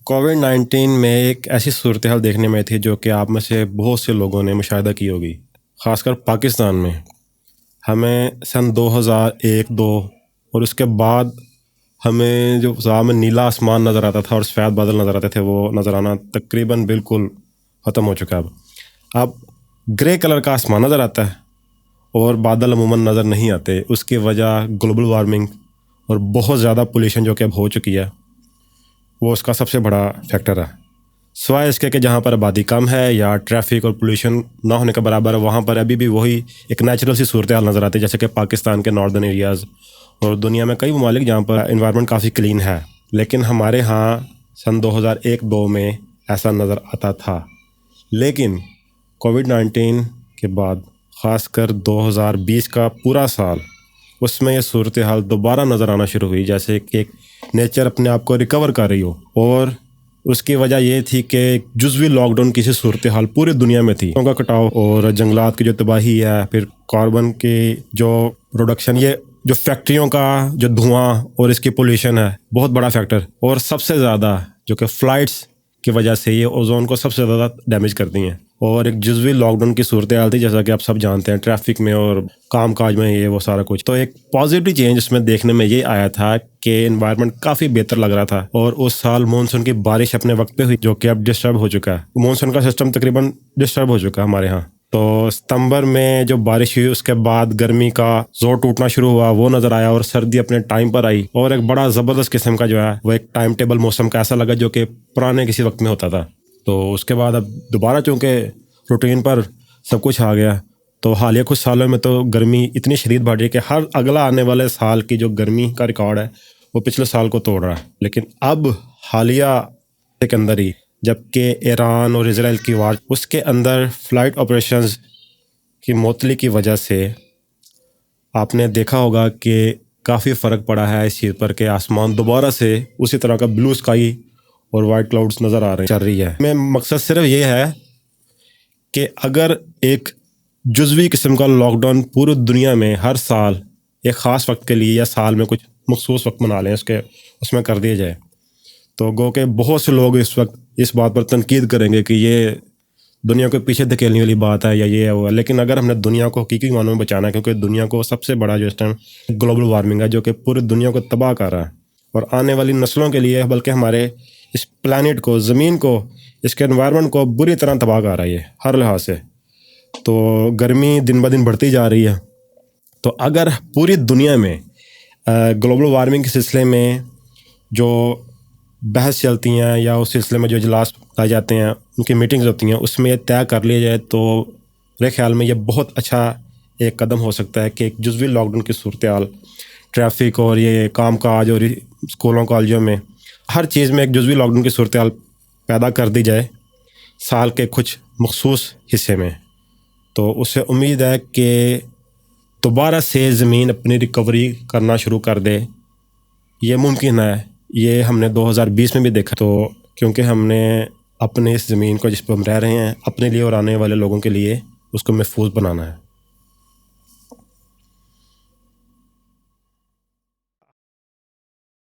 Covid 19 میں ایک ایسی صورتحال دیکھنے میں تھی جو کہ آپ میں سے بہت سے لوگوں نے مشاہدہ کی ہوگی، خاص کر پاکستان میں۔ ہمیں سن 2001-2 اور اس کے بعد ہمیں جو فضا میں نیلا آسمان نظر آتا تھا اور سفید بادل نظر آتے تھے، وہ نظر آنا تقریباً بالکل ختم ہو چکا ہے۔ اب گرے کلر کا آسمان نظر آتا ہے اور بادل عموماً نظر نہیں آتے۔ اس کی وجہ گلوبل وارمنگ اور بہت زیادہ پولیوشن جو کہ اب ہو چکی ہے، وہ اس کا سب سے بڑا فیکٹر ہے۔ سوائے اس کے کہ جہاں پر آبادی کم ہے یا ٹریفک اور پولیوشن نہ ہونے کے برابر ہے، وہاں پر ابھی بھی وہی ایک نیچرل سی صورتحال نظر آتی ہے، جیسے کہ پاکستان کے ناردرن ایریاز اور دنیا میں کئی ممالک جہاں پر انوائرمنٹ کافی کلین ہے۔ لیکن ہمارے ہاں سن 2001-2 میں ایسا نظر آتا تھا، لیکن کووڈ 19 کے بعد خاص کر 2020 کا پورا سال، اس میں یہ صورتحال دوبارہ نظر آنا شروع ہوئی، جیسے کہ ایک نیچر اپنے آپ کو ریکور کر رہی ہو۔ اور اس کی وجہ یہ تھی کہ جزوی لاک ڈاؤن کی صورتحال پوری دنیا میں تھی۔ کا کٹاؤ اور جنگلات کی جو تباہی ہے، پھر کاربن کی جو پروڈکشن، یہ جو فیکٹریوں کا جو دھواں اور اس کی پولیوشن ہے، بہت بڑا فیکٹر۔ اور سب سے زیادہ جو کہ فلائٹس کی وجہ سے یہ اوزون کو سب سے زیادہ ڈیمیج کرتی ہیں۔ اور ایک جزوی لاک ڈاؤن کی صورتحال تھی، جیسا کہ آپ سب جانتے ہیں، ٹریفک میں اور کام کاج میں یہ وہ سارا کچھ۔ تو ایک پازیٹیو چینج اس میں دیکھنے میں یہ آیا تھا کہ انوائرمنٹ کافی بہتر لگ رہا تھا۔ اور اس سال مونسون کی بارش اپنے وقت پہ ہوئی، جو کہ اب ڈسٹرب ہو چکا ہے۔ مونسون کا سسٹم تقریباً ڈسٹرب ہو چکا ہے ہمارے ہاں۔ تو ستمبر میں جو بارش ہوئی، اس کے بعد گرمی کا زور ٹوٹنا شروع ہوا، وہ نظر آیا، اور سردی اپنے ٹائم پر آئی، اور ایک بڑا زبردست قسم کا جو ہے وہ ایک ٹائم ٹیبل موسم کا ایسا لگا جو کہ پرانے کسی وقت میں ہوتا تھا۔ تو اس کے بعد اب دوبارہ چونکہ روٹین پر سب کچھ آ گیا، تو حالیہ کچھ سالوں میں تو گرمی اتنی شدید بڑھ رہی ہے کہ ہر اگلا آنے والے سال کی جو گرمی کا ریکارڈ ہے وہ پچھلے سال کو توڑ رہا ہے۔ لیکن اب حالیہ کے اندر ہی، جبکہ ایران اور اسرائیل کی وار، اس کے اندر فلائٹ آپریشنز کی معطلی کی وجہ سے آپ نے دیکھا ہوگا کہ کافی فرق پڑا ہے اس چیز پر کہ آسمان دوبارہ سے اسی طرح کا بلو اسکائی اور وائٹ کلاؤڈز نظر آ رہے چل رہی ہے۔ میں مقصد صرف یہ ہے کہ اگر ایک جزوی قسم کا لاک ڈاؤن پوری دنیا میں ہر سال ایک خاص وقت کے لیے یا سال میں کچھ مخصوص وقت منا لیں، اس میں کر دیا جائے، تو گو کہ بہت سے لوگ اس وقت اس بات پر تنقید کریں گے کہ یہ دنیا کو پیچھے دھکیلنے والی بات ہے یا یہ ہے وہ ہے۔ لیکن اگر ہم نے دنیا کو حقیقی معنوں میں بچانا ہے، کیونکہ دنیا کو سب سے بڑا جو اس ٹائم گلوبل وارمنگ ہے، جو کہ پوری دنیا کو تباہ کر رہا ہے، اور آنے والی نسلوں کے لیے، بلکہ ہمارے اس پلانٹ کو، زمین کو، اس کے انوائرمنٹ کو بری طرح تباہ کر رہا ہے ہر لحاظ سے۔ تو گرمی دن بہ دن بڑھتی جا رہی ہے۔ تو اگر پوری دنیا میں گلوبل وارمنگ کے سلسلے میں جو بحث چلتی ہیں یا اس سلسلے میں جو اجلاس لائے جاتے ہیں، ان کی میٹنگز ہوتی ہیں، اس میں یہ طے کر لیا جائے، تو میرے خیال میں یہ بہت اچھا ایک قدم ہو سکتا ہے کہ ایک جزوی لاک ڈاؤن کی صورتحال، ٹریفک اور یہ کام کاج اور اسکولوں کالجوں میں ہر چیز میں ایک جزوی لاک ڈاؤن کی صورتحال پیدا کر دی جائے سال کے کچھ مخصوص حصے میں۔ تو اس سے امید ہے کہ دوبارہ سے زمین اپنی ریکوری کرنا شروع کر دے۔ یہ ممکن ہے، یہ ہم نے 2020 میں بھی دیکھا، تو کیونکہ ہم نے اپنے اس زمین کو جس پہ ہم رہ رہے ہیں، اپنے لیے اور آنے والے لوگوں کے لیے اس کو محفوظ بنانا ہے۔